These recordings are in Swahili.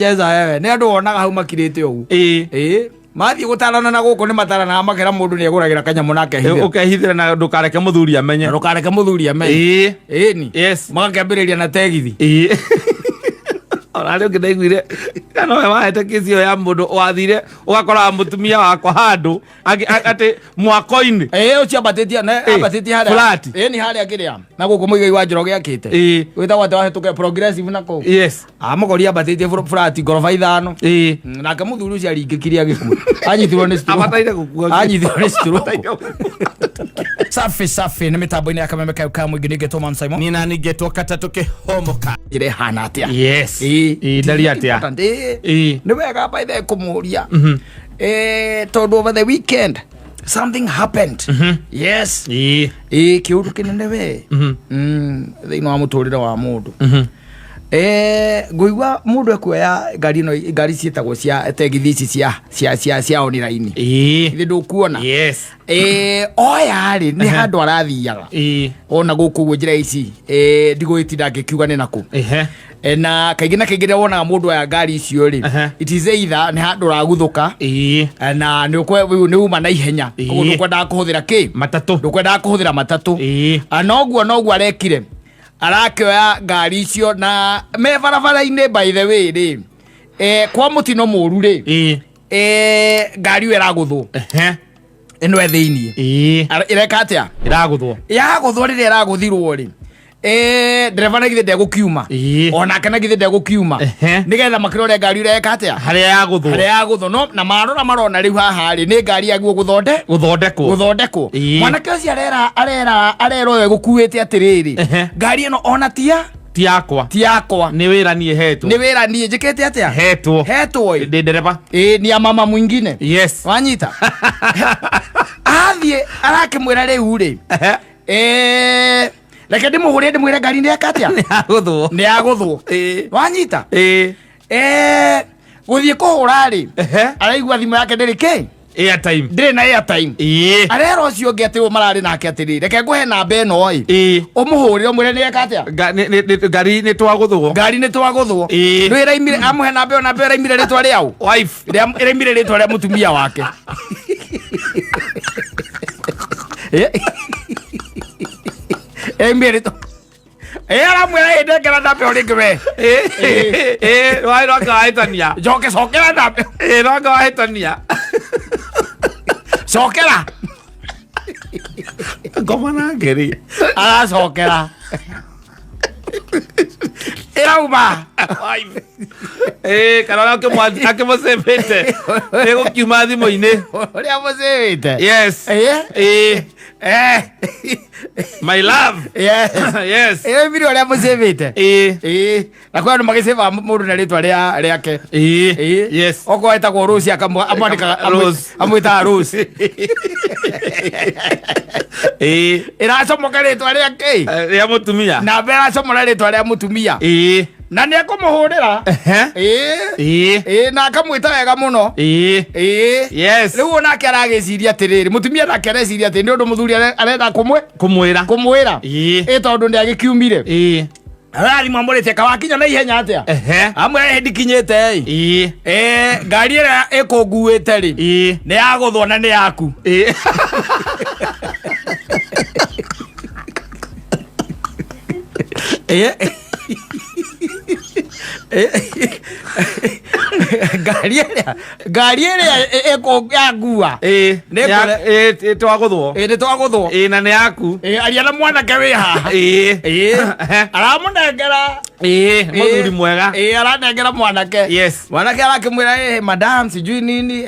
Jeza wewe ne andu onaga hau makirite ugu mathi gutarana na guku ni matarana makera mundu ni eguragira kanyamu nake hithe ukehithira na ndukareke muthuri amenye ni yes magakambiriria na tegithi ona rĩu ngĩdaiguire kana we wahete kĩci ĩyo ya mũndũ wathire ũgakora mũtumia wakwa handũ atĩ mwako-inĩ ũcio ambatĩtie harĩa ni harĩa kĩrĩa na gũkũ mũigai wa Njoroge akĩte wĩtagwo atĩ wahĩtũke progressive na kũu yes mũgori ambatĩtie flat ngoroba 5 nake mũthuri ũcio aringĩkire agĩkua anyitirwo nĩ stroke safi nĩ mĩtambo-inĩ ya kameme kau ka mũingĩ nĩngetwo Simon nina nĩngetwo kata tũkĩhomoka njĩra ĩhana atĩa yes ndari atĩa nĩ wega by the kũmũria tondũ over the weekend something happened yes kĩũndũ kĩnene we thĩinĩ wa mũtũrĩre wa mũndũ ngũigua mũndũ ekuoya ngari ciĩtagwo cia tegithi ici cia online ithe ndũkuona oya-rĩ nĩ handũ arathiaga ona gũkũ ũguo njĩra ici ndigũgĩtinda ngĩkiuga nĩ nakũ na kaingĩ na kaingĩ wonaga mũndũ aya ngari icio-rĩ it is either nĩ handũ ũraguthũka na nĩ uma na ihenya koguo ndũkwendaga kũhũthĩra kĩ ndũkwendaga kũhũthĩra matatũ noguo arekire arakioya ngari icio na me barabara-inĩ by the way rĩ kwa mũtino mũru rĩ ngari ĩyo ĩragũthwo ĩno thĩinĩ ĩreka atĩa yagũthwo rĩrĩa ĩragũthirwo rĩ ndereba na githĩ ndegũkiuma onake na githĩ ndegũkiuma nĩgetha makĩrore ngari ũrĩa eka atĩa harĩa yagũthwo no na marona rĩu haha rĩ nĩ ngari yaguo gũthondekwo mwanake ũcio arera we gũkuĩte atĩrĩrĩ ngari ĩno ona ti yakwa nĩ wĩra niĩ njĩkĩte atĩa hetwo ndĩ ndereba ni ya mama mwingine yes wanyita athiĩ arakĩmwĩra rĩu rĩ reke ndĩmũhũrĩre ndĩmwĩre ngari nĩ eka atĩa nĩ yagũthwo wanyita gũthiĩ kũhũra-rĩ araigua thimũ yake ndĩrĩ kĩ ndĩrĩ na airtime arera ũcio ũngĩ atĩ mararĩ nake atĩrĩ reke ngũhe namba ĩno ũmũhũrĩre ũmwĩre nĩ eka atĩa ngari nĩ twagũthwo nĩ ĩraimire amũhe namba ĩyo ĩraimire rĩtwa rĩaũ ĩraimire rĩtwa rĩa mũtumia wake emirito aramwĩra hĩndĩ namba ĩyo rĩngĩ we noanga wahĩtania cokera namba noanga wahĩtania cokera ngoma na ngeri aracokera ĩrauma kana akĩmũcĩbĩte nĩgũkiuma thimũ-inĩ ũrĩa mũcĩbĩte yes my love yes mire ũrĩa mũcĩbĩte na kwĩ andũ magĩcĩba mũndũ na rĩtwa rĩake yes okorwo etagwo Rose amwĩtaga Rose ĩracomoka rĩtwa rĩake rĩa mũtumia namba ĩracomora rĩtwa rĩa mũtumia na nĩ ekũmũhũrĩra na akamwĩta wega mũno yes rĩu onake aragĩciria atĩrĩrĩ mũtumia nake areciria atĩ nĩ ũndũ mũthuri arenda kũmwĩra tondũ nĩ agĩkiumire arathimwo amũrĩte kawakinya na ihenya atĩa amwĩra ndikinyĩte ngari ĩrĩa ĩkũnguĩte-rĩ nĩ yagũthwo na nĩ yaku ngari ĩrĩa yakua nĩ twagũthwo na nĩ yaku aria na mwanake wĩ haha aramũnengera mũthuri mwega aranengera mwanake yes mwanake arakĩmwĩra madam sijui nini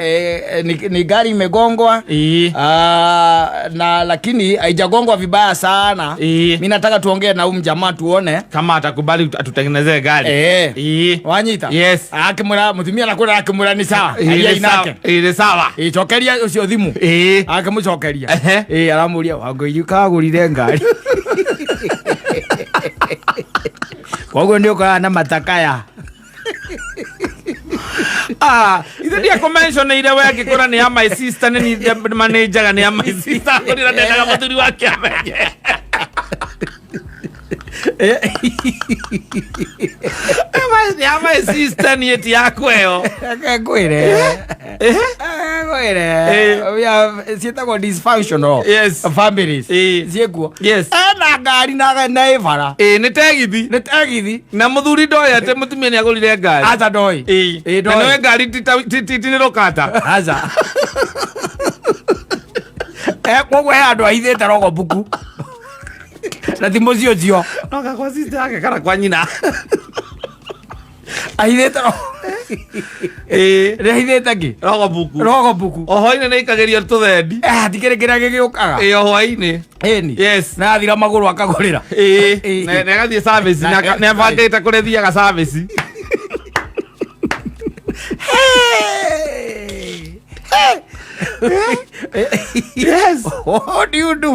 ni gari imegongwa na lakini haijagongwa vibaya sana mimi nataka tuongee na huyu mjamaa tuone kama atakubali atutengenezee gari wanyita yes akĩmwĩra mũtumia nakũra akĩmwĩra ni sawa ni sawa cokeria ũcio thimũ akĩmũcokeria aramũria Wangũi kagũrire ngari koguo nĩ ũkoraga na matakaya ithe ndiakũmentioneire we angĩkora nĩ ya my sister nĩ manager nĩ ya my sister kũrĩra ndendaga mũthuri wake amenye Nyama sister ni eti yako yo. Kwere. We have sietagwo dysfunctional families. Ziekuo. Yes. Na ngari na evara. Nĩ tegithi. Na mũthuri ndoĩ atĩ mũtumia nĩ agũrire ngari. Aza ndoĩ. Na nĩwe ngari ti nĩ rũkata. Aza. Koguo he andũ ahithĩte rogo buku. Na thimũ cio. No gakwa sister yake kana kwa nyina. Ahithĩte rogo. Ahithĩte kĩ? Rogo buku. Oho-inĩ nĩ ikagĩrio tũthendi. Hatikĩrĩ kĩrĩa gĩgĩũkaga. Oho-inĩ. Ĩni. Yes. Na athira magũrũ akagũrĩra. Na agathiĩ service nĩ abangĩte kũrĩa thiaga service. Yes. What do you do?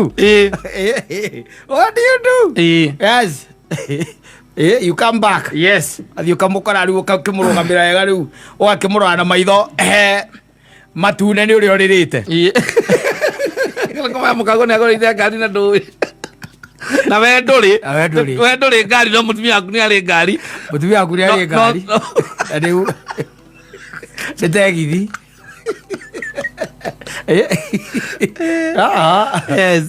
What do you do? Yes. You come back. Yes. Athi ukamukora riu ukimurũgamira wega riu ugakimurora na maitho matune ni uria uririte. Kama mukago ni agorite ngari na ndũĩ. Na we ndũrĩ ngari no mutumia waku nĩ arĩ ngari. Mutumia waku nĩ arĩ ngari. Riu nĩ tegithi. Yes.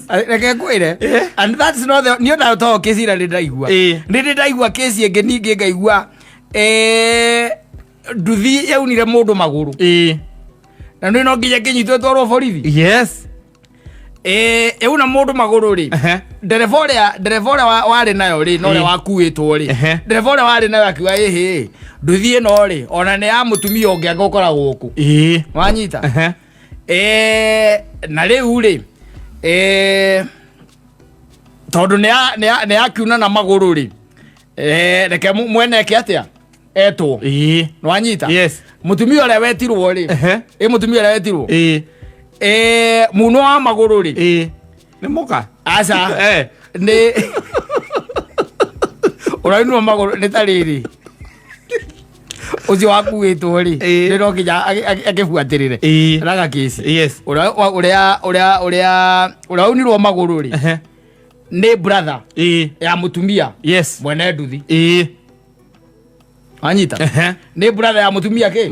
And that's not the new that talk is ira ndaigua. Ndi ndaigua kesi enge ningi ngaigua nduthi yaunire mundu maguru. Na ndio no nginya kinyitwe twarwo borithi. Yes. Euna mundu maguru ri. Ndereva ũrĩa warĩ nayo ri no ũrĩa wakuĩtwo ri. Ndereva ũrĩa warĩ nayo akiuga nduthi ĩno ri ona nĩ ya mũtumia ũngĩ agokoragwo gũkũ. Wanyita. Na rĩu rĩ tondũ nĩ akiuna na magũrũ rĩ reke mwene eke atĩa etwo nĩwanyita mũtumia ũrĩa wetirwo rĩ mũtumia ũrĩa wetirwo muno wa magũrũ rĩ nĩ mũka aca nĩ ũrainwo magũrũ nĩ ta rĩrĩ ucio wakuĩtwo rĩ rĩro nginya agĩbuatĩrĩre raga kĩci ũrĩa unirwo magũrũ rĩ nĩ brother ya mũtumia mwene nduthi anyita nĩ brother ya mũtumia kĩ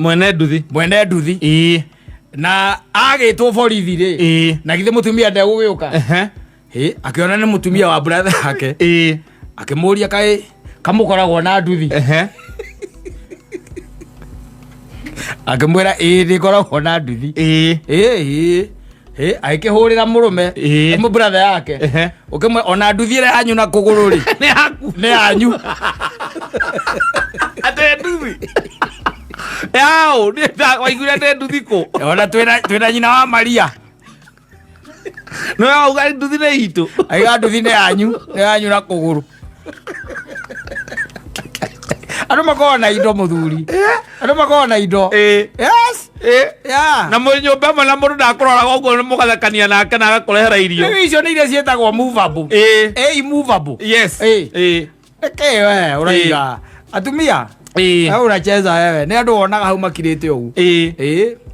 mwene nduthi na agĩtwo borithi rĩ na githĩ mũtumia ndegũgĩũka akĩona nĩ mũtumia wa brother yake akĩmũria kaĩ kamũkoragwo na nduthi akimwira ndikoragwo na nduthi agĩkĩhũrĩra mũrũme mu brother yake ukimwe ona nduthi ĩrĩa yanyu na kũgũrũ rĩ nĩ yanyu ate nduthi yao waiguire ate nduthi kũ ona twĩna nyina wa Maria no auga nduthi nĩ itũ aiga nduthi nĩ yanyu na kũgũrũ Ando makona indo muthuri. Ando makona indo. Yes. Na nyumba mwe na mundu ndakuroraga uguo mugathekania nake na agakurehera irio. Ni icio ni iria cietagwo movable. Immovable. Yes. Eke we uraiga. Atumia. Unacheza wewe. Ni andu wonaga hau makirite ugu.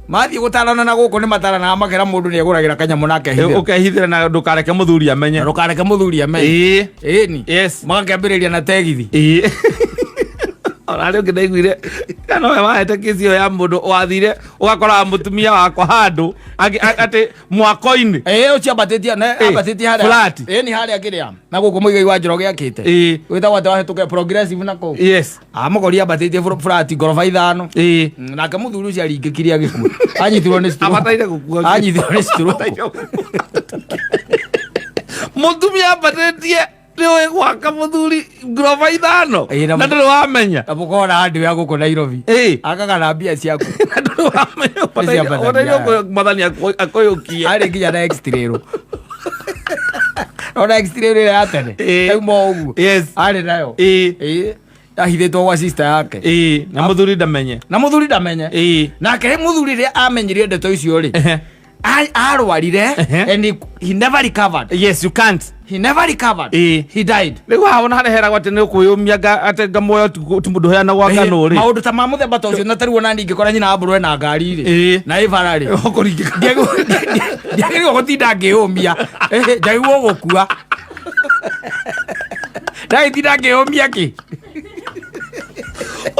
Mathi gutarana na guku ni matarana makera mundu ni aguragira kanyamu nake hithira. Ukehithira na ndukareke muthuri amenye. Ndukareke muthuri amenye. Ni. Yes. Magakĩambĩrĩria na tegithi. Ona rĩu ngĩnaiguire kana we wahete kĩci ĩyo ya mũndũ wathire ũgakora mũtumia wakwa handũ atĩ mwako-inĩ ũciambatĩtie harĩa ni harĩa kĩrĩa na gũkũ mũigai wa Njoroge akĩte wĩtagwo atĩ wahĩtũke progressive na kũu mũgori ambatĩtie flat ngoroba 5 nake mũthuri ũcio aringĩkire agĩkua anyitirwo nĩ stroke mũtumia ambatĩtie niwe gwaka muthuri ngoroba 5 na ndũrĩ wamenya na mũkona handũ ya gũkũ Nairobi akagana mbia ciaku na ndũrĩ wamenya mathani akũyũkie arĩ nginya na x-ray ona x-ray ĩrĩa ya tene auma ũguo arĩ nayo ahithĩtwo gwa sister yake na mũthuri ndamenye nake mũthuri rĩrĩa amenyire ndeto icio rĩ arwarire and he never recovered. Yes, you can't. He never recovered. He died. Rĩu haona harehera gwate nĩ ũkũyũmia ate ngamoyo tũmũndũ heana gwa ngano rĩ maũndũ ta ma mũthemba ta ũcio na tarĩ wona ningĩkora nyina wa mbũrũ na ngari rĩ na ĩbara rĩ ndiagĩrĩirwo gũtinda ngĩyũmia njagĩrĩirwo gũkua ndagĩtinda ngĩyũmia kĩ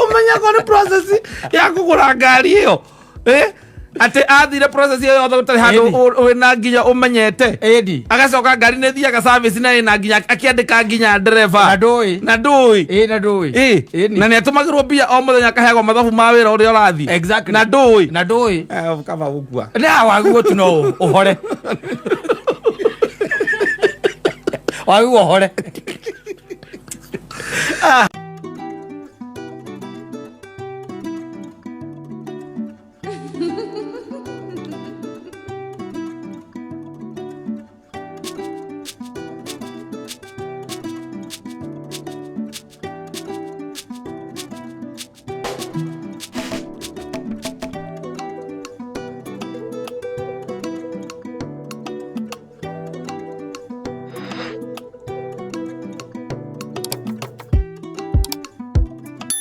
umenya ko ni process ya kugura ngari iyo ate athire process iyo yothe gutari handu wina nginya umenyete agacoka ngari ni thiaga service na ina nginya akiandika nginya driver na ndui na ni atumagirwo mbia o muthenya akaheagwo mathabu ma wira uria urathi na ndui kaba gukua na waguo tu no uhore waguo uhore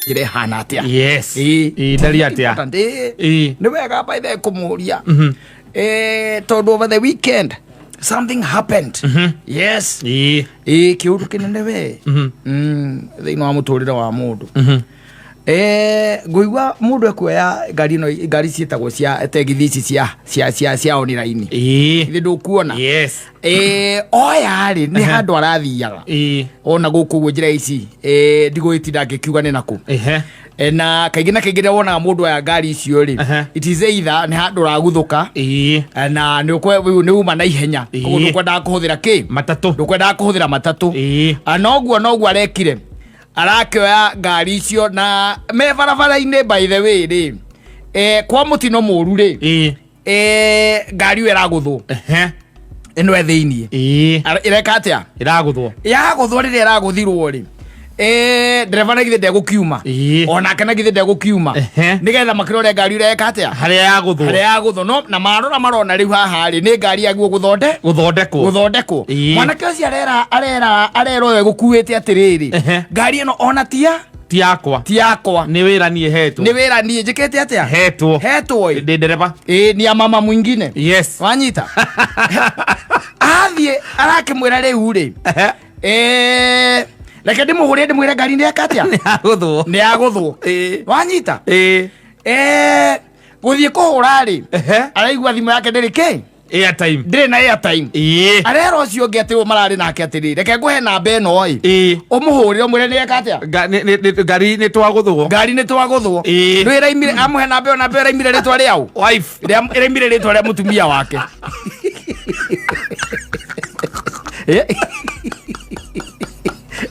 ire hana atia ndari atia ni wega by the kumuria tondu over the weekend something happened yes kiuru kinene we thiini wa muturire wa mundu nguigua mundu ekuoya ngari cietagwo cia tegithi cia online ithe ndukuona oya ri ni handu arathiaga ona guku guo njira ici ndigwitinda ngikiuga ni naku na kaingĩ na kaingĩ wonaga mũndũ aya ngari icio rĩ it is either nĩ handũ raguthuka na nĩ uma na ihenya koguo ndũkwendaga kũhũthĩra kĩ ndũkwendaga kũhũthĩra matatũ noguo arekire arakioya ngari icio na me barabara-inĩ by the way rĩ kwa mũtino mũru rĩ ngari ĩyo ĩraguthwo ĩno thĩinĩ ĩreka atĩa ĩraguthwo rĩrĩa ĩraguthirwo rĩ ndereba na githe ndegũkiuma onake na githe ndegũkiuma nigetha makirore ngari ĩrĩa eka atĩa harĩa yaguthwo no na marona rĩu haha rĩ nĩ ngari yaguo gũthondekwo mwanake ũcio arerwo we gũkuĩte atĩrĩrĩ ngari ĩno ona ti yakwa ni wira nie njikite atia hetwo ndi ndereba ni ya mama mwingine wanyita athie arakimwira riu ri reke ndimuhurie ndimwire ngari ndi akatia ni yaguthwo wanyita guthie kuhura ri araigua thimu yake ndiri ki airtime ndiri na airtime arero ucio ngi ati marari nake atiri reke nguhe namba eno umuhurire mwire ni akatia ngari ni twaguthwo ndu iraimire amuhe namba iraimire ritwa riao wife iraimire ritwa ria mutumia wake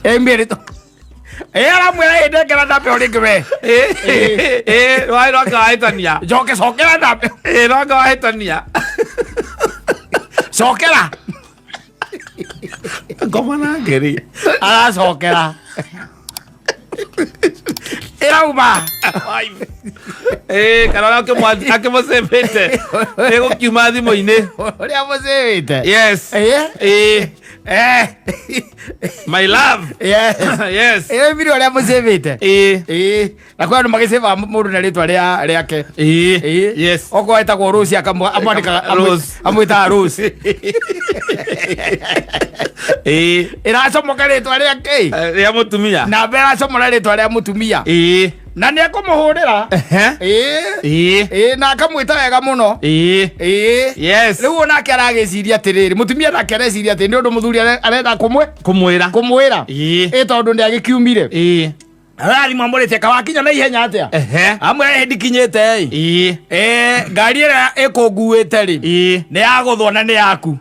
Emirito. Aramwira ndekera ndape oringi we. Wai roka aitania. Joke sokera ndape. Roka aitania. Sokera. Komana ngeri. Ala sokera. Erauma. Karora ke mosebete. Ego kimathi moine. Oria mosebete. Yes. My love. Yes. Video oria mosebete. Na kwa ndo magiseva mundu na ritwa riake. Yes. Oko etagwo Rose amwandika amwita Rose. Iracomoka ritwa riake. Ria mutumia. Na bera comora ritwa ria mutumia. Na ni akumuhurira na akamwita wega muno yes riu onake aragiciria atiriri mutumia nake areciria ati ni undu muthuri arenda kumwira tondu ndi agikiumire arari mwamurite kawakinya na ihenya atia amwe hendikinyite ngari ira ikunguite ri ni yaguthwo na ni yaku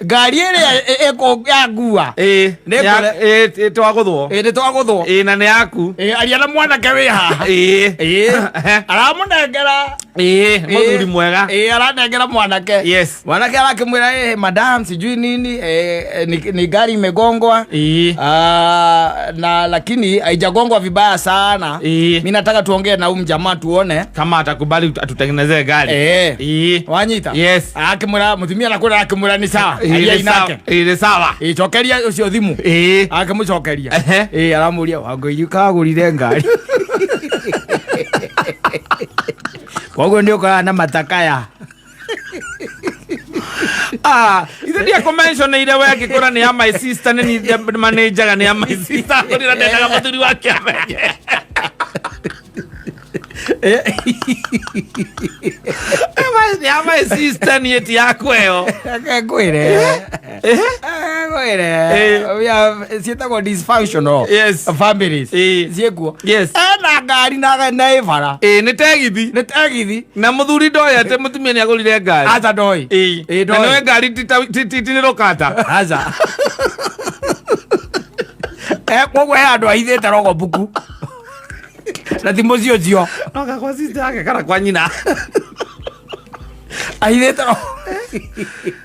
ngari ĩrĩa ĩkũngua twaguthwo na nĩ yaku aria na mwanake wĩ haha aramũnengera mũthuri mwega aranengera mwanake mwanake arakĩmwĩra madam sijui nini ni gari imegongwa na lakini haijagongwa vibaya sana mimi nataka tuongee na huyu jamaa tuone kama atakubali atutengenezee gari wanyita akimwira mutumia nakura akimwira ni sawa aria inake ni sawa cokeria ucio thimu akimucokeria aramuria wango yuka gurire ngari koguo nĩ ũkoraga na matakaya ithe ndia kũmentioneire we ngĩkora nĩ ya my sister nĩ manager nĩ ya my sister kũrĩa ndendaga mũthuri wake amenye ya my sister niĩ ti yakwa ĩyo akakwĩre ciĩtagwo dysfunctional families ciĩkuo ena ngari na ĩbara nĩ tegithi na mũthuri ndoĩ atĩ mũtumia nĩ agũrire ngari aca ndoĩ na nĩwe ngari ti nĩ rũkata aca koguo he andũ ahithĩte rogo buku na ti mũcio cio noga kwa sister yake kana kwa nyina ahithĩte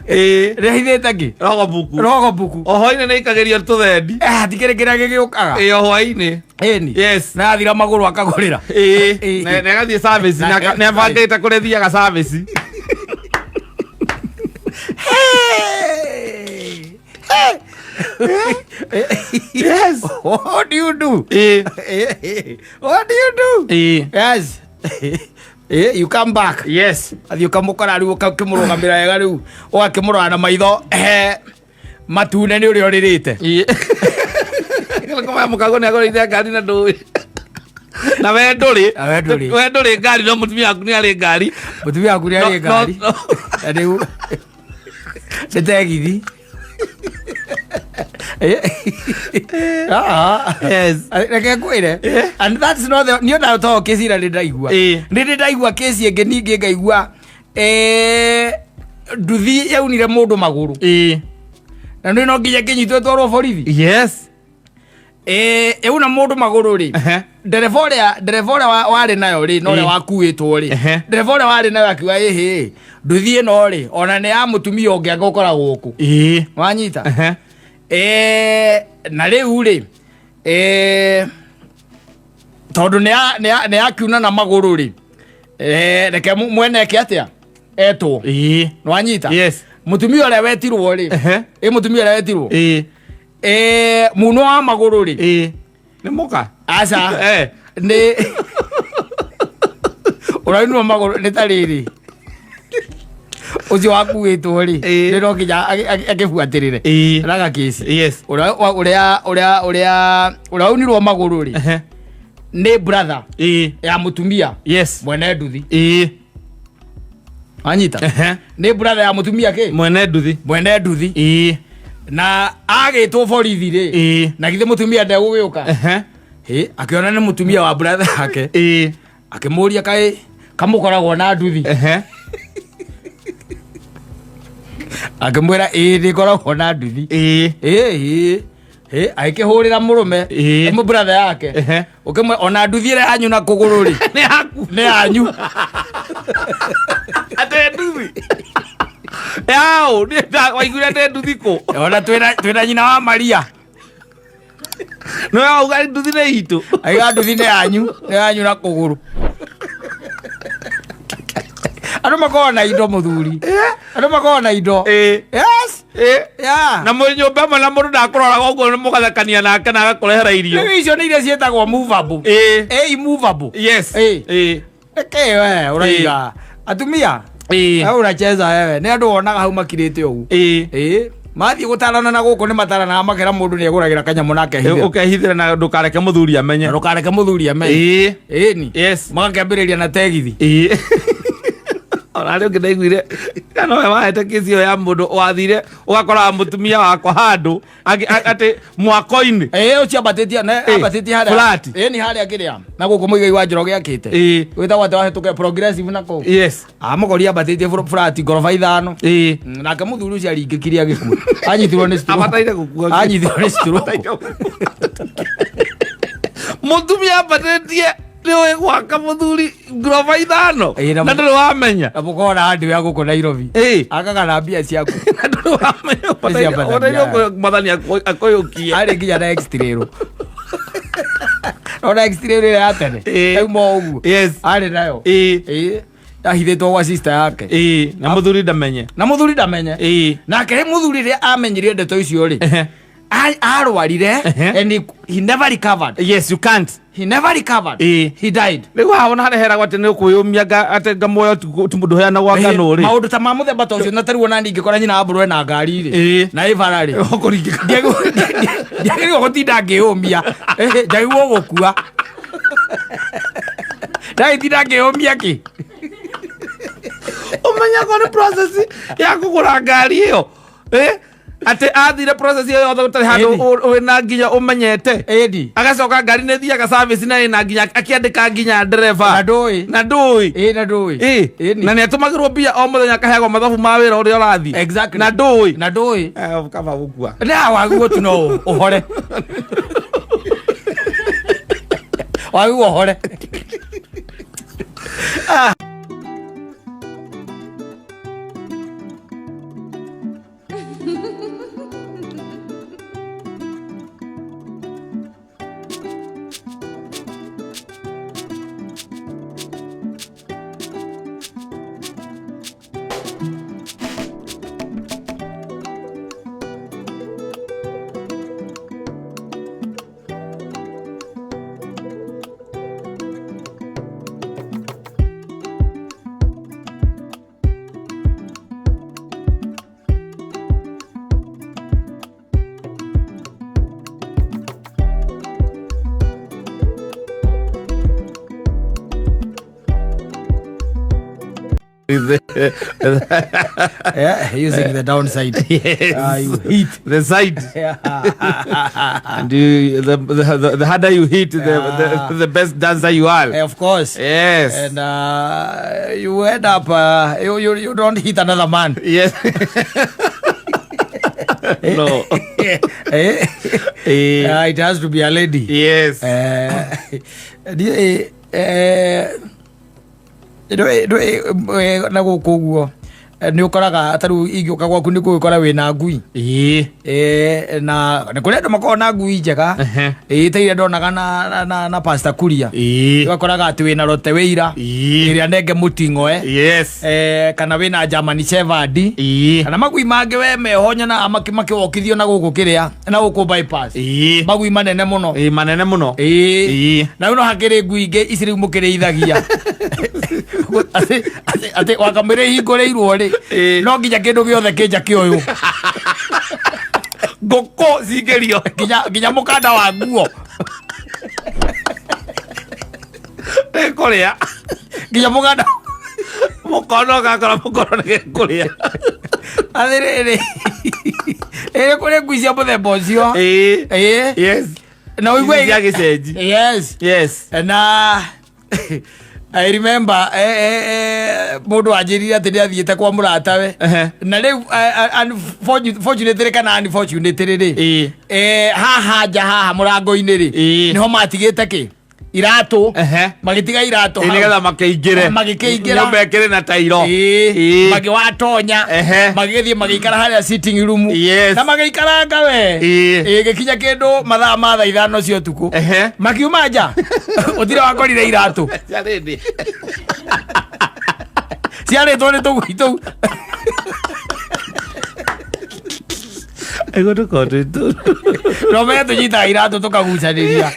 ahithĩte kĩ rogo buku oho-inĩ nĩ ikagĩrio tũthendi hatikĩrĩ kĩrĩa gĩgĩũkaga oho-inĩ na athira magũrũ akagũrĩra na agathiĩ service nĩ abangĩte kũrĩa thiaga service yes. What do you do? What do you do? Yes. You come back. Yes. Athi ukamukora riu ukimurũgamira wega riu ugakimurora na maitho matune ni uri oririte. Kama mukago ni agorite ngari na ndũĩ. Na we ndũrĩ ngari no mutumia waku nĩ arĩ ngari. Mutumia waku nĩ arĩ ngari. Riu tegithi. Yes. And that's not the new na to kesi ra ndaigua ndaigua kesi ĩngĩ ningĩ ngaigua nduthi yaunire mũndũ magũrũ na nĩ no nginya kĩnyitwo twarwo borithi. Yes. Euna mũndũ magũrũ rĩ ndereba ũrĩa warĩ nayo rĩ no ũrĩa wakuĩtwo rĩ ndereba ũrĩa warĩ nayo akiuga nduthi ĩno rĩ ona nĩ ya mũtumia ũngĩ agokoragwo gũkũ wanyita na rĩu rĩ tondũ nĩ yakiuna na magũrũ rĩ reke mwene eke atĩa etwo wanyita mũtumia ũrĩa wetirwo rĩ mũtumia ũrĩa wetirwo muno wa magũrũ rĩ nĩ mũka aca nĩ ũrainwo magũrũ nĩ ta rĩrĩ ucio wakuĩtwo rĩ nĩ no nginya agĩbuatĩrĩre raga kĩci ũrĩa unirwo magũrũ rĩ nĩ brother ya mũtumia mwene nduthi anyita nĩ brother ya mũtumia kĩ mwene nduthi na agĩtwo borithi rĩ na githĩ mũtumia ndegũgĩũka akĩona nĩ mũtumia wa brother yake akĩmũria kaĩ kamũkoragwo na nduthi akĩmwĩra nĩ koragwo na nduthi agĩkĩhũrĩra mũrũme mũ brother yake ũkĩmwe ona nduthi ĩrĩa yanyu na kũgũrũ rĩ nĩ yanyu atĩ nduthi yao nĩ waiguire atĩ nduthi kũ ona twĩna nyina wa Maria no auga nduthi nĩ itũ aiga nduthi nĩ yanyu na kũgũrũ andũ makoragwo na indo mũthuri andũ makoragwo na indo yes na mwĩ nyũmba ĩmwe na mũndũ ndakũroraga ũguo nĩ mũgathekania nake na agakũrehera irio rĩu icio nĩ iria ciĩtagwo movable immovable yes reke we ũraiga atumia ũracheza wewe nĩ andũ wonaga hau makirĩte ũguo mathiĩ gũtarana na gũkũ nĩ mataranaga makera mũndũ nĩ agũragĩra kanyamũ nake ũkehithĩra na ndũkareke mũthuri amenye ĩni magakĩambĩrĩria na tegithi ona rĩu ũngĩ ndaiguire kana we wahete kĩci ĩyo ya mũndũ wathire ũgakoraga mũtumia wakwa handũ atĩ mwako-inĩ ũcio ambatĩtie harĩa ĩni harĩa kĩrĩa na gũkũ mũigai wa Njoroge akĩte wĩtagwo atĩ wahĩtũke progressive na kũu mũgori ambatĩtie flat ngoroba 5 nake mũthuri ũcio aringĩkire agĩkua anyitirwo nĩ stroke mũtumia ambatĩtie nĩwe gwaka mũthuri ngoroba 5 na ndũrĩ wamenya na mũkorwo na handũ ya gũkũ Nairobi akaga na mbia ciaku na ndũrĩ wamenya ũteithio mathani akũyũkie arĩ nginya na x-ray ona x-ray ĩrĩa ya tene auma ũguo arĩ nayo ahithĩtwo gwa sister yake na mũthuri ndamenye nake mũthuri rĩrĩa amenyire ndeto icio rĩ arwarire and he never recovered. Yes, you can't. He never recovered. He died. Riu haona harehera gwate ne kuyumia ate ngamoyo tumudo heana gwaka no ri maundu ta mamuthemba ta ucio na tariwo na ndingikora nyina mburu na ngari ri na ivara ri okuringika ndiagirwo gutinda ngiyumia njagirwo gukua ndaitinda ngiyumia ki umenya kone process ya kugura ngari iyo ate athire process iyo yothe gutari handu wina nginya umenyete agacoka ngari ne thiaga service na nginya akiandika nginya driver na ndui na ne atumagirwo mbia o muthenya akaheagwo mathabu ma wira uria urathi na ndui kama gukua na waguo tu no uhore waguo uhore Yeah, using the downside. Yes. You hit the side. And the harder you hit, the best dancer you are. Of course. Yes. And you end up, you don't hit another man. Yes. No. It has to be a lady. Yes. Na guku guo ni ukoraga taru ingiuka gwaku ni gwikora wina ngui na ni kuri andu makoo na ngui njega teire ndonaga na Pastor Kuria ukoraga ati wina rote wira iria nenge mutingoe kana wina German Shepherd kana magui mange we mehonya na amaki wokithio na guku kiria na guku bypass magui manene muno na uno hakiri ngui ingi iciri mukiriithagia ate wakamire hingoreirwo ri no nginya kindu giothe kinja kioyo ngoko cingerio nginya mukanda wa nguo kuria nginya mukanda mukono gakora mukono ni kuria athiriri kuri ngui cia muthemba ucio yes na uigwe ya gicenji yes na I remember mundu anjirire ati ni athiite kwa muratawe na riu unfortunately kana unfortunately ri haha murango-ini ri niho matigite ki iratu magitiga iratu nigetha makiingire mekire na tairo magi watonya magithie magikara haria sitting room na magikaranga we gikinya kindu mathaa ma thaa 5 cia utuku makiuma nja utire wakorire iratu ciaritwo ni tugui tou ego tukote tu no me tunyita iratu tukagucaniria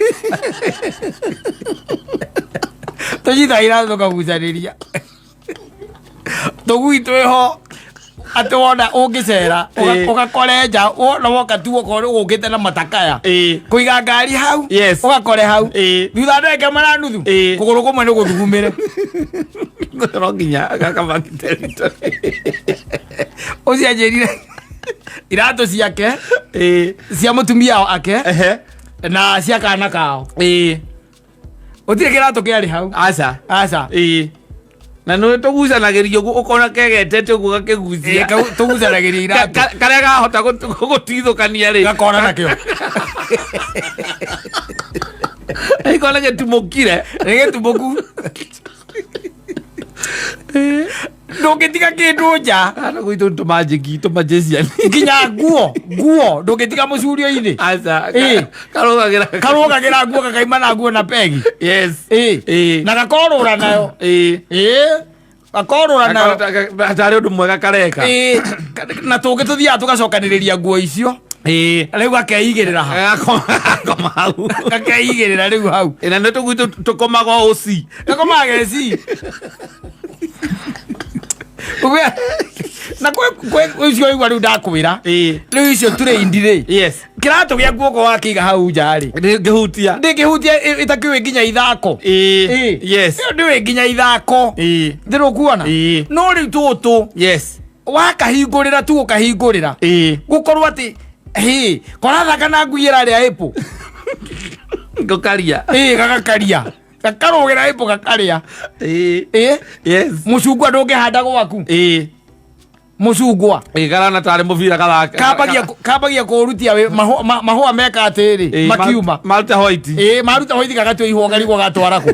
tugui twiho ati wona ungicera ugakore nja na woka tu ugite na matakaya kuiga ngari hau ugakore hau thutha ndenge mara nuthu kuguru kumwe ni guthugumire no nginya gakamakiterito ucia njirire iratu ciake cia mutumia ake na cia kana kao utire kiratu kiari hau aca na no tugucanagirio ukona kegetete uguo gakigucia tugucanagiria iratu karia gahota gutithukania ri gakora nakio ikona getumukire getumoku ndungitiga kindu nja ana gwitu tumajiki tumajeciani nginya nguo ndungitiga mucurio-ini karugagira nguo gakaima na nguo na pegi na gakorura nayo gakorura nayo atari undu mwega kareka na tungituthiaga tugacokaniriria nguo icio Riu akeigirira hau akeigirira riu hau ina ne tugutu tukomaga oci tukomaga eci ubia na kwe ucio igwa riu ndakwira riu icio turindire kiratu gia guoko wakiga hau njari ngihutia itakiwe nginya ithako ndiwe nginya ithako ndirukuona no riu tutu wakahingurira tu ukahingurira gukorwo ati korathaka na nguira ria ipo ngokaria gagakaria gakarugira ipo gakaria mucungwa ndungihanda gwaku mucungwa garana tari muvira gathaka kambagia kurutia mahua meka atiri makiuma maruta white gagatwa ihonga rigwo gatwarako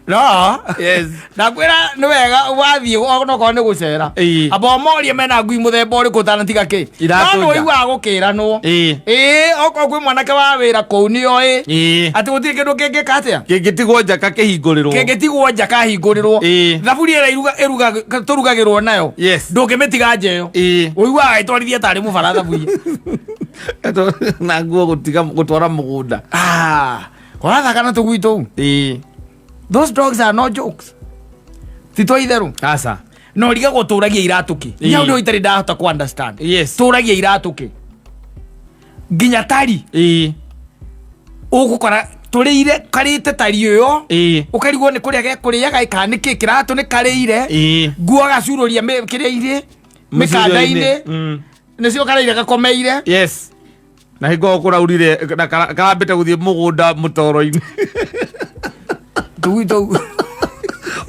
no nakwira ni wega wathie onoko ni gucera abomorie mena ngui muthemba uriku tanatiga ki no igwa gukiranwo oko kwi mwanake wa wira kou nio ati gutiri kindu kingikatia kingitigwo njaka kahingũrirwo thaburi ira iruga turugagirwo nayo ndungimitiga njeyo uigwa itwarithia tari mubara thaburi na nguo gutwara mugunda korathaka na tugui tou those dogs are no jokes tito itheru asa no riga guturagia iratuki nya ndio itari ndahota ku understand turagia iratuki nginya tari ugukora turire karite tari yo ukarigwo ni kuria kuriaga ikaniki kiratu ni karire nguo gacururia kiria ire mikanda-ine nicio karire gakomeire na hingo kuraurire karambite guthie mugunda mutoro-ini tuito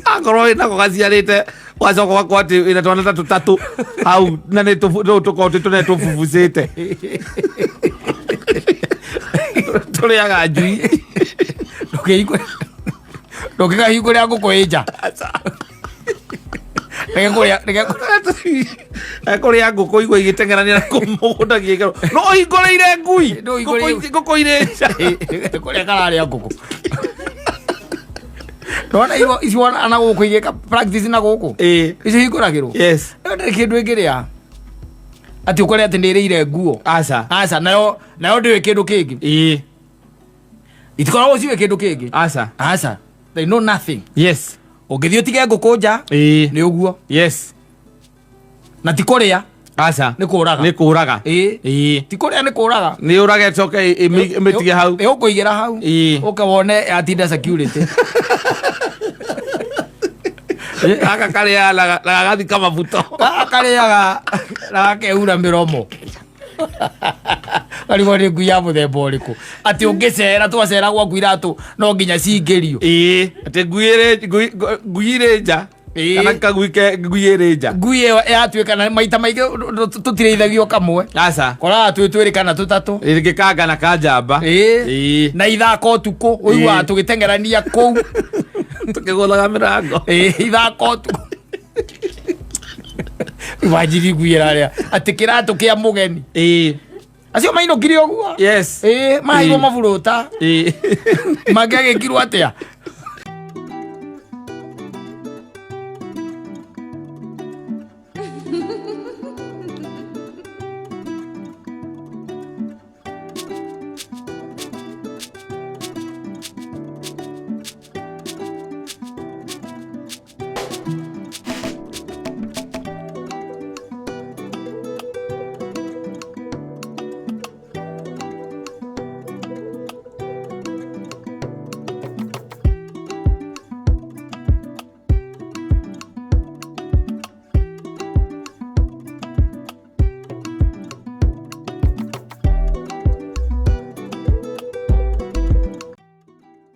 akorwo nako gaciarite wacoka wakwa ati ina twana tatu hau na ni tukote tune tububucite turiaga njui ndũngĩkahingũrĩra ngũkũ ĩ nja kũrĩa ngũkũ igua igĩteng'erania mũgũnda gĩkĩro no hingũrĩire ngui ngũkũ irĩ nja kũrĩa kararĩa ngũkũ ndona icio ana gũkũ igĩka practice na gũkũ icio hingũragĩrwo ndĩ kĩndũ ĩngĩrĩa ati ũkore atĩ nĩrĩire nguo aca nayo ndĩwĩ kĩndũ kĩngĩ itikoragwo ciwe kĩndũ kĩngĩ aca they know nothing ũngĩthiĩ ũtige ngũkũ nja nĩ ũguo na ti kũrĩa nĩ kũraga ti kũrĩa nĩ kũraga nĩ ũrage coke ĩmĩtige hau ũkũigĩra hau ũke wone atinda security aka karĩaga na gagathika mabuto karĩaga na gakeura mĩromo karigwo nĩ ngui ya mũthemba ũrĩkũ atĩ ũngĩcera twacera gwaku iratũ no nginya cingĩrio atĩ ngui ĩrĩ nja kana kagui ĩrĩ nja ngui ĩyo yatuĩka na maita maingĩ tũtirĩithagio kamwe koraga twĩ twĩrĩ kana tũtatũ rĩngĩ kanga na kanjamba na ithaka ũtukũ ũiguaga tũgĩteng'erania kũu tukigulaga mirango ithaka ũtukũ iwajiri ngui ĩrarĩa atĩ kĩratũ kĩa mũgeni acio mainũkire ũguo mahairwo maburũta mangĩagĩkirwo atĩa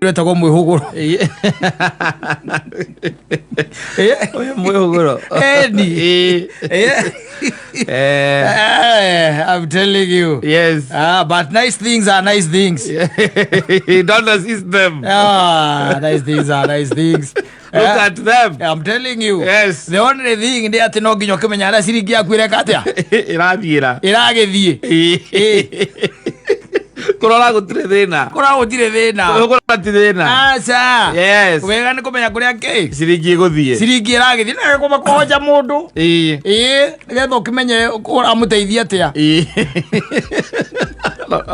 Retagwo mwihuguro mwihuguro I'm telling you but nice things are nice things don't assist them nice things are nice things look at them I'm telling you the only thing nĩ atĩ no nginya ũkĩmenya arĩa ciringi yaku ĩreka atĩa ĩrathiĩra ĩragĩthiĩ Kurora gutire thina. Kurora gutire thina. Kurora ti thina. Aca. Yes. Wega ni kumenya kuria ki. Siringi guthie. Siringi iragithie na kuma kuhoja mundu. Nigetha ukimenye uramuteithia atia.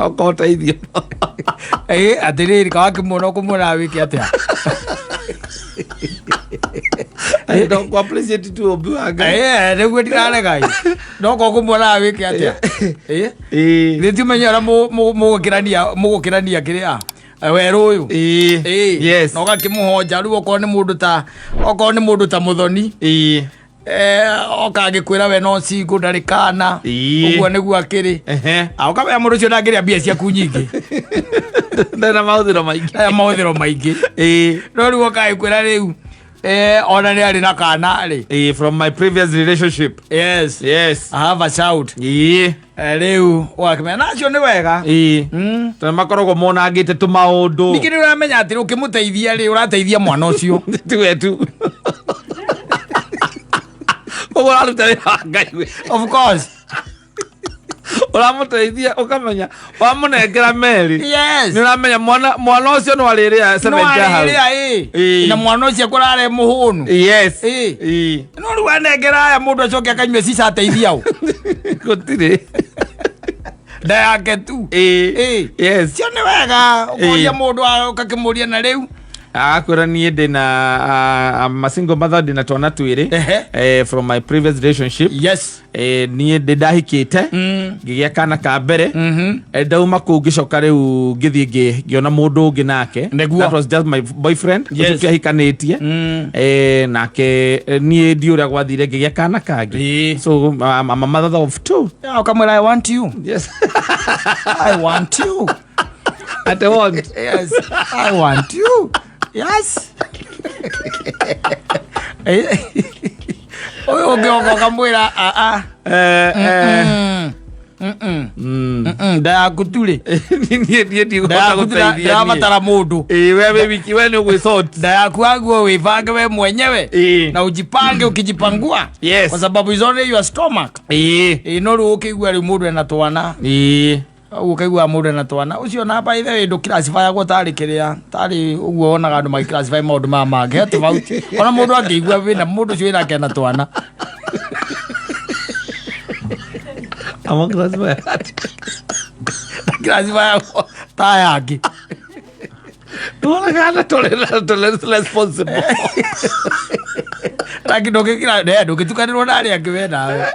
Ukoteithio. Atiriri kawakimwona ukumwona wiki atia. I don't appreciate tu obiwanga. Niguo ndiraregai. No ko kumwona wiki atia. Nitumenye ora mugukirania kiria. Weru uyu. Yes. No gakimuhoja riu okorwo ni mundu ta muthoni. Okagikwira we no cingu ndarikana. Uguo niguo akiri. Ukamenya mundu ucio ndangiria mbia ciaku nyingi. Ndena mahũthĩro maingĩ. No riu okagikwira riu ona ni ari na kana ri. From my previous relationship. Yes. I have a child. Riu wakimenya nacio ni wega. Tena makoragwo monangĩte tu maũndũ. Nikiri uramenya atĩ ukimuteithia ri urateithia mwana ucio. Tiwe tu. Of course. Uramuteithia ukamenya wamunengera meri. Yes. Ni uramenya mwana ucio no ariria cement hau. Na mwana ucio kurare muhunu. Yes. No riu anengera aya mundu acoke akanywe cica ateithia u. Gutire. Da yake tu. Yes. Cio ni wega ukoria mundu ukakimuria na riu. Akwira niĩ ndĩna I'm a single mother ndĩna twana twĩrĩ from my previous relationship. Yes. Niĩ ndahikĩte ngĩgĩa kana ka mbere ndauma kũu ngĩcoka rĩu ngĩthiĩ ngĩona mũndũ ũngĩ nake. That was just my boyfriend. Ũcio twahikanĩtie nake niĩ ndi ũrĩa gwathire ngĩgĩa kana kangĩ. So I'm a mother of two. Ukamwĩra I want you. Yes. I want you. At the want. Yes. I want you. Yes. Oyo kamwira ndayakutule ndayabatara mundu wewe wiki wene ugwisort ndayaku aguo wibange we mwenyewe na ujipange ukijipangua kwa sababu is only your stomach no ru ukigwa ri mundu ena twana ukaigua mundu na twana ucio na by the way ndo classify gwo tari kiria tari uguo onaga andu mai classify maundu mange ati bauti ona mundu angigua wina mundu ucio ina kena twana ama classify ta yake onaga tole responsible Lagi doge kira doge tukanirwo nari akiwena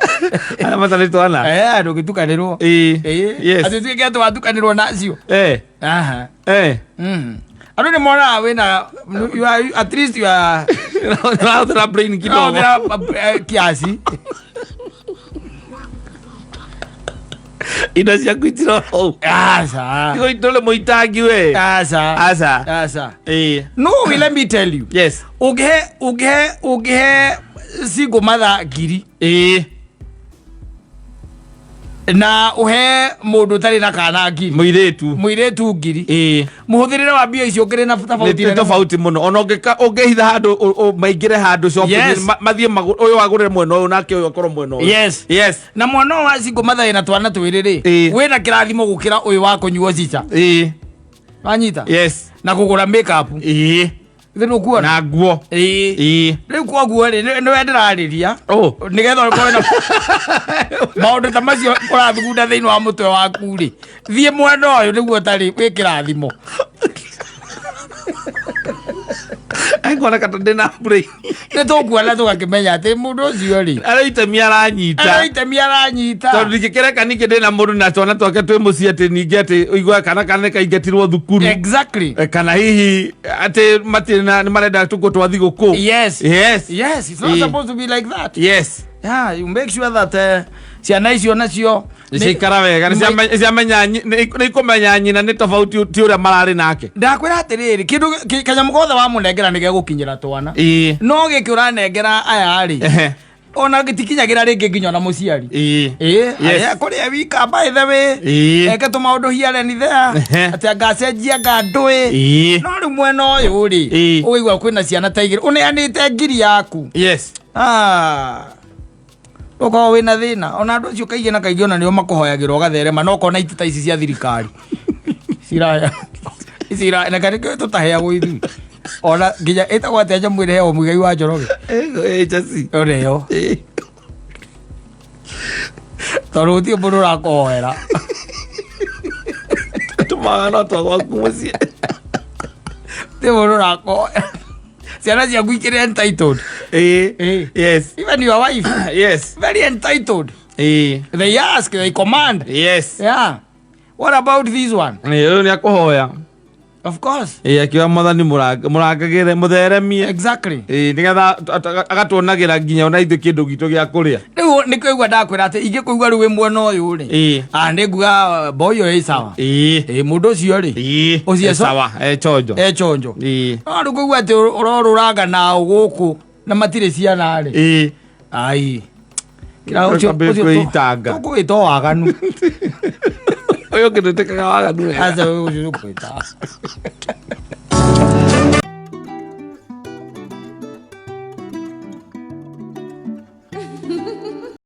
ana matale twana doge tukanirwo yes ati tuke tu tukanirwo nacio aha anu ni mona wena you are at least you are now the brain kidogo kiasi ina cia kwitira asa iko itole moitangi we asa no let me tell you yes uge single mother giri na uhe mundu tari na kana ngiri muiretu ngiri muhuthirire wa mbia icio ngire na tofauti muno ona ungehitha handu maingire handu shopping mathie uyu wagurire mwena uyu nake uyu akorwo mwena uyu yes na mwana wa single mother ina twana twiriri wina kirathimo gukira uyu wa kunyuo cica anyita yes na kugura makeup Thino kuona na nguo riu kwa nguo ri ni wenderariria nigetha ukorwe na maundu ta macio urathugunda thiini wa mutwe waku ri thie mwena uyu niguo tari wikirathimo Ngona kata ndina brain ne tukuona tugakimenya ati mundu ucio ri araitemi aranyita tondu ndikireka nike ndina mundu na twana twake twi mucii ati ningi ati uigwa kana kaingetirwo thukuru exactly kana hihi ati matina ni marenda tuko twathi guku yes it's not supposed to be like that you make sure that ciana icio nacio cikara wega ciamenya nikumenya nyina ni tofauti ti uria marari nake ndakwira atiriri kindu kanyamu gothe wa munengera nige gukinyira twana no giki uranengera aya ari ona gitikinyagira ringi nginya na muciari kuria wika by the way eke tu maundu hiare ni there ati angacenjia ngandui no ri mwena uyu ri uigwa kwina ciana ta igiri uneanite ngiri yaku uko wina thina ona andu acio kaige na kaige ona nio makuhoyagirwo gatherema no kona itita ici cia thirikari Siraya. Siraya na kanike tutaheagwo ithu. Ona nginya ĩtagwo atĩa nyamũ ĩrĩa heagwo mũigai wa Njoroge? Chasi. Ona ĩyo. Tondũ gũtirĩ mũndũ ũrakũhoera. Tũmagana twa gwaku mũciĩ. Gũtirĩ mũndũ ũrakũhoera. Ciana ciaku ikĩrĩ entitled. Yes. Even your wife. Yes. Very entitled. They ask, they command. Yes. Yeah. What about this one? Ũyũ nĩ akũhoya. Of course. Akiuga Mwathani mũrangagĩre mũtheremie. Exactly. Nĩgetha agatuonagĩra nginya ona ithuĩ kĩndũ gitũ gĩa kũrĩa. Rĩu nĩkũigua ndakwĩra atĩ ingĩkũigua rĩu wĩ mwena ũyũ rĩ. Nĩnguga boyo ĩ sawa. Mũndũ ũcio rĩ. Ũcio sawa. Chonjo. Chonjo. No rĩu kũigua atĩ ũrorũraga na gũkũ na matirĩ ciana rĩ. Ai. Kĩra ũcio kwĩitanga. Ũkwĩta waganu. Ũyũ ũngĩ ndũtĩkaga waganu. Aca ũcio ũkwĩta.